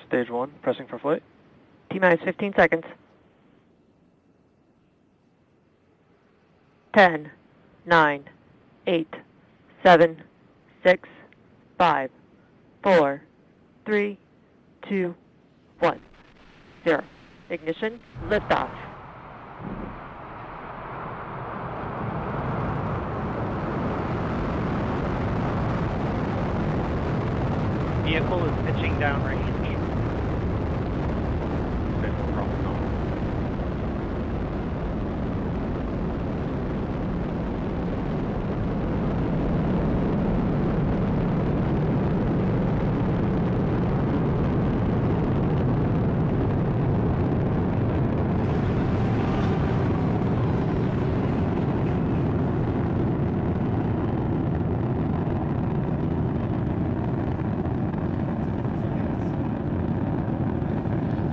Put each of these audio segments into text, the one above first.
Stage 1, pressing for flight. T-minus 15 seconds. 10, 9, 8, 7, 6, 5, 4, 3, 2, 1, 0. Ignition, liftoff. Vehicle is pitching downrange.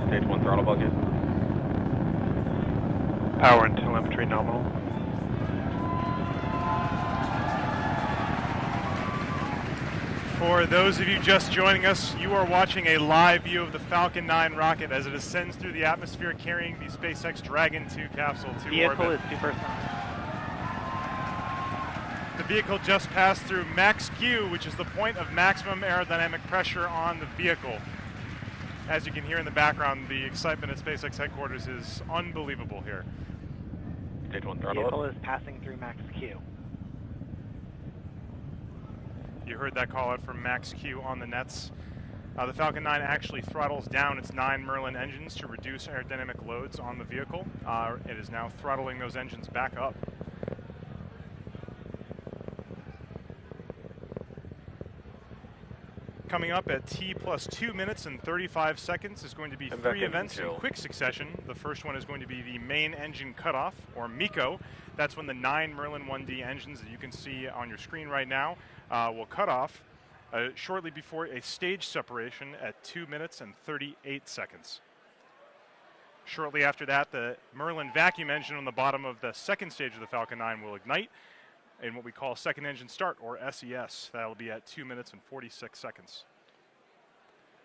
Stage 1 throttle bucket. Power and telemetry nominal. For those of you just joining us, you are watching a live view of the Falcon 9 rocket as it ascends through the atmosphere carrying the SpaceX Dragon 2 capsule to Vehicle orbit. is supersonic. The vehicle just passed through max Q, which is the point of maximum aerodynamic pressure on the vehicle. As you can hear in the background, the excitement at SpaceX headquarters is unbelievable here. Stage 1 throttle Vehicle up. is passing through max Q. You heard that call out from max Q on the nets. The Falcon 9 actually throttles down its 9 Merlin engines to reduce aerodynamic loads on the vehicle. It is now throttling those engines back up. Coming up at T plus 2 minutes and 35 seconds is going to be three events in quick succession. The first one is going to be the main engine cutoff, or MECO. That's when the 9 Merlin 1D engines that you can see on your screen right now will cut off shortly before a stage separation at 2 minutes and 38 seconds. Shortly after that, the Merlin vacuum engine on the bottom of the second stage of the Falcon 9 will ignite in what we call second engine start, or SES. That'll be at 2 minutes and 46 seconds.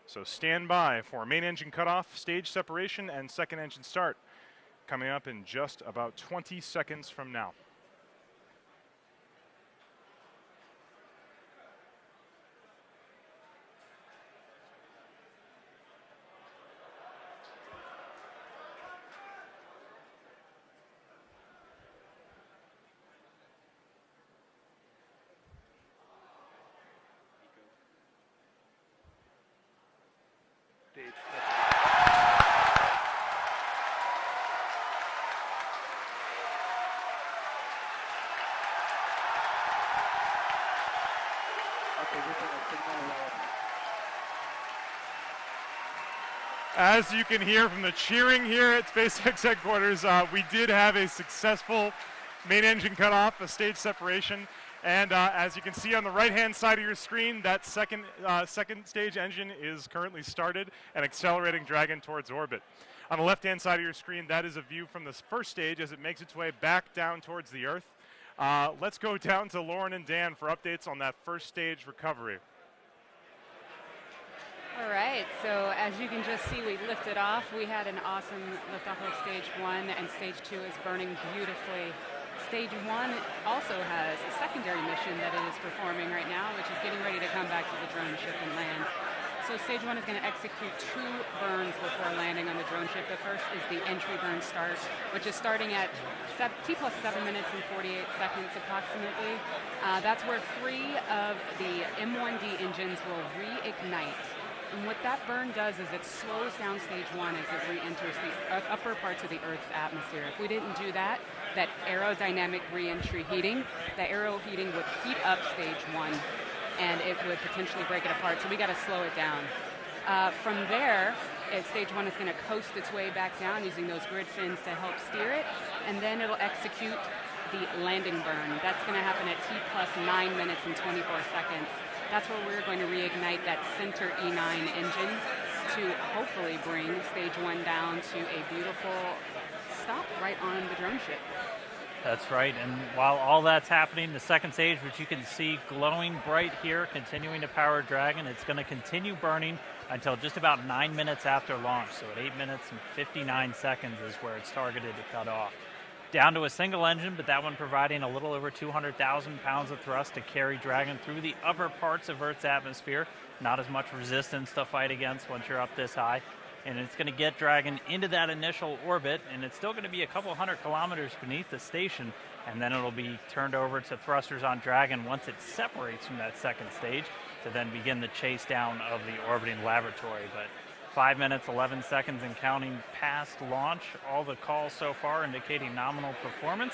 So stand by for main engine cutoff, stage separation, and second engine start coming up in just about 20 seconds from now. As you can hear from the cheering here at SpaceX headquarters, we did have a successful main engine cutoff, a stage separation, and as you can see on the right-hand side of your screen, that second stage engine is currently started and accelerating Dragon towards orbit. On the left-hand side of your screen, that is a view from this first stage as it makes its way back down towards the Earth. Let's go down to Lauren and Dan for updates on that first stage recovery. All right, so as you can just see, we lifted off. We had an awesome liftoff of stage 1, and stage 2 is burning beautifully. Stage 1 also has a secondary mission that it is performing right now, which is getting ready to come back to the drone ship and land. So stage 1 is going to execute 2 burns before landing on the drone ship. The first is the entry burn start, which is starting at T plus 7 minutes and 48 seconds approximately. That's where 3 of the M1D engines will reignite. And what that burn does is it slows down stage 1 as it re-enters the upper parts of the Earth's atmosphere. If we didn't do that, that aerodynamic re-entry heating, the aero heating would heat up stage 1 and it would potentially break it apart. So we got to slow it down. From there, stage 1 is going to coast its way back down using those grid fins to help steer it, and then it'll execute the landing burn. That's going to happen at T plus 9 minutes and 24 seconds. That's where we're going to reignite that center E9 engine to hopefully bring stage 1 down to a beautiful stop right on the drone ship. That's right, and while all that's happening, the second stage, which you can see glowing bright here, continuing to power Dragon, it's going to continue burning until just about 9 minutes after launch. So at 8 minutes and 59 seconds is where it's targeted to cut off. Down to a single engine, but that one providing a little over 200,000 pounds of thrust to carry Dragon through the upper parts of Earth's atmosphere. Not as much resistance to fight against once you're up this high. And it's going to get Dragon into that initial orbit, and it's still going to be a couple hundred kilometers beneath the station, and then it'll be turned over to thrusters on Dragon once it separates from that second stage to then begin the chase down of the orbiting laboratory. But 5 minutes, 11 seconds and counting past launch. All the calls so far indicating nominal performance.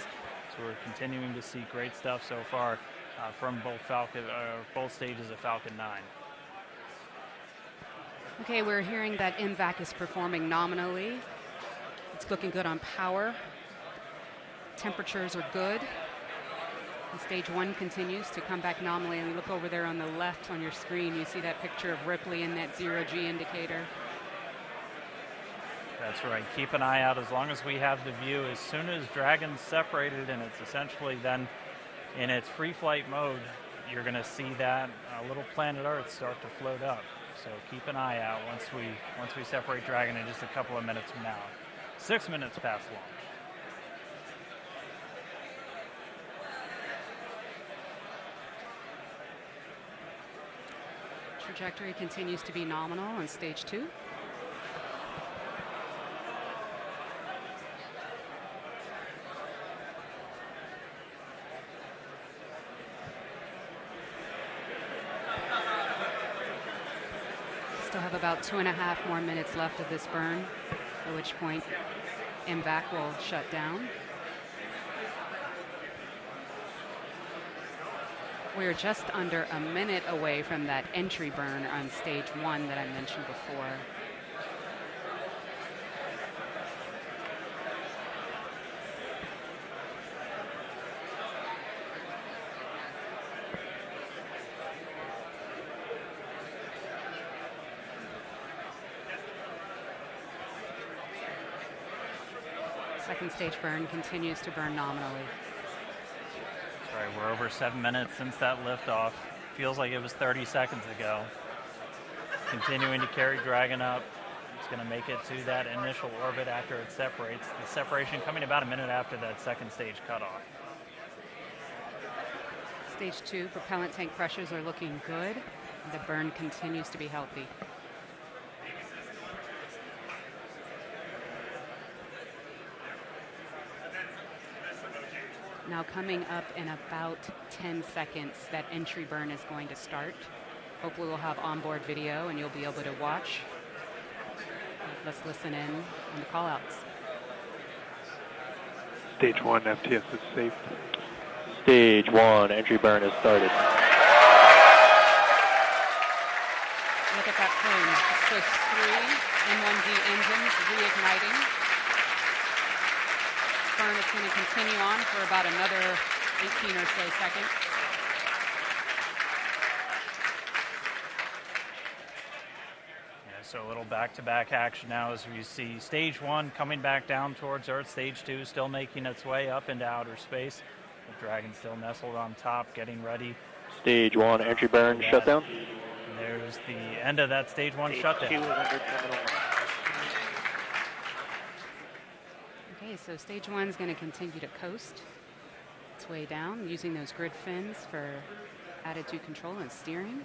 So we're continuing to see great stuff so far from both stages of Falcon 9. Okay, we're hearing that MVAC is performing nominally. It's looking good on power. Temperatures are good. And stage 1 continues to come back nominally. And look over there on the left on your screen. You see that picture of Ripley in that 0G indicator. That's right. Keep an eye out as long as we have the view. As soon as Dragon's separated and it's essentially then in its free flight mode, you're going to see that little planet Earth start to float up. So keep an eye out once we separate Dragon in just a couple of minutes from now. 6 minutes past launch. Trajectory continues to be nominal on stage 2. Still have about 2.5 more minutes left of this burn, at which point MVAC will shut down. We're just under a minute away from that entry burn on stage 1 that I mentioned before. Second stage burn continues to burn nominally. That's right, we're over 7 minutes since that liftoff. Feels like it was 30 seconds ago. Continuing to carry Dragon up. It's going to make it to that initial orbit after it separates. The separation coming about a minute after that second stage cutoff. Stage 2 propellant tank pressures are looking good. The burn continues to be healthy. Now coming up in about 10 seconds, that entry burn is going to start. Hopefully we'll have onboard video and you'll be able to watch. Let's listen in on the callouts. Stage 1, FTS is safe. Stage 1, entry burn has started. Look at that plume. So 3 M1D engines reigniting. Burn is going to continue on for about another 18 or so seconds. Yeah, so a little back-to-back action now as we see stage 1 coming back down towards Earth, stage 2 still making its way up into outer space. The Dragon still nestled on top, getting ready. Stage 1, entry burn, shutdown. And there's the end of that stage 1 shutdown. Stage 2 is under terminal 1. Okay, so stage 1 is going to continue to coast its way down using those grid fins for attitude control and steering.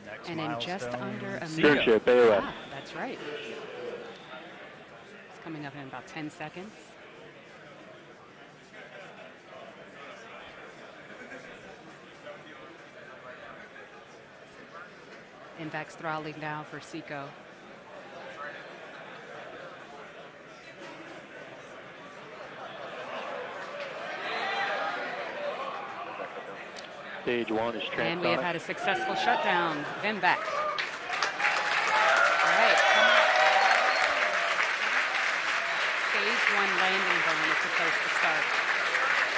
Next and in just under a Miko. minute. Steership, AOS. Ah, that's right. It's coming up in about 10 seconds. MVAC's throttling down for SECO. Stage 1 is transonic. And we have had a successful shutdown of MVAC. All right. Stage 1 landing burn is supposed to start.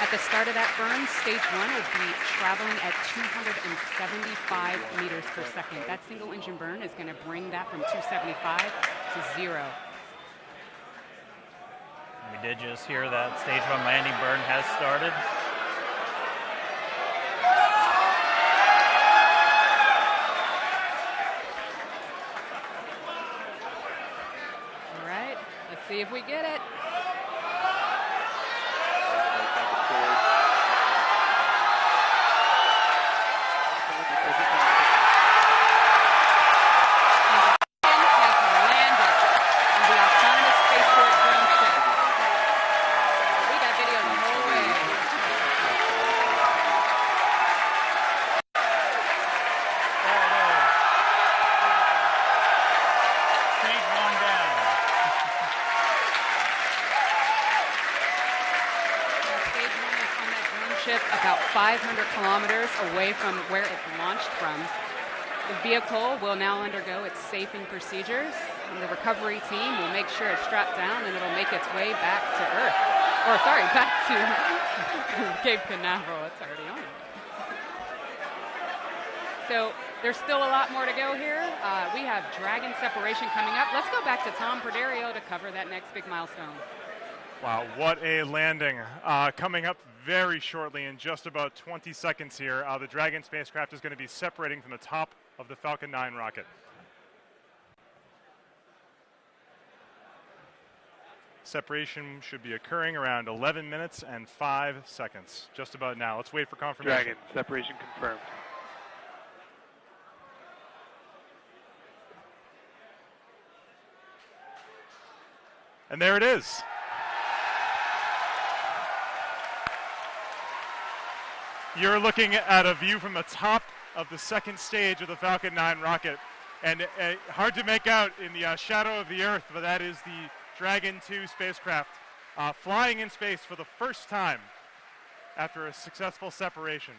At the start of that burn, stage 1 would be traveling at 275 meters per second. That single engine burn is going to bring that from 275 to 0. We did just hear that stage 1 landing burn has started. if we get it. About 500 kilometers away from where it launched from. The vehicle will now undergo its safing procedures, and the recovery team will make sure it's strapped down and it'll make its way back to Earth. Or, sorry, back to Cape Canaveral. It's already on. So there's still a lot more to go here. We have Dragon separation coming up. Let's go back to Tom Perderio to cover that next big milestone. Wow, what a landing. Coming up very shortly in just about 20 seconds here. The Dragon spacecraft is going to be separating from the top of the Falcon 9 rocket. Separation should be occurring around 11 minutes and 5 seconds. Just about now. Let's wait for confirmation. Dragon, separation confirmed. And there it is. You're looking at a view from the top of the second stage of the Falcon 9 rocket. And hard to make out in the shadow of the Earth, but that is the Dragon 2 spacecraft flying in space for the first time after a successful separation.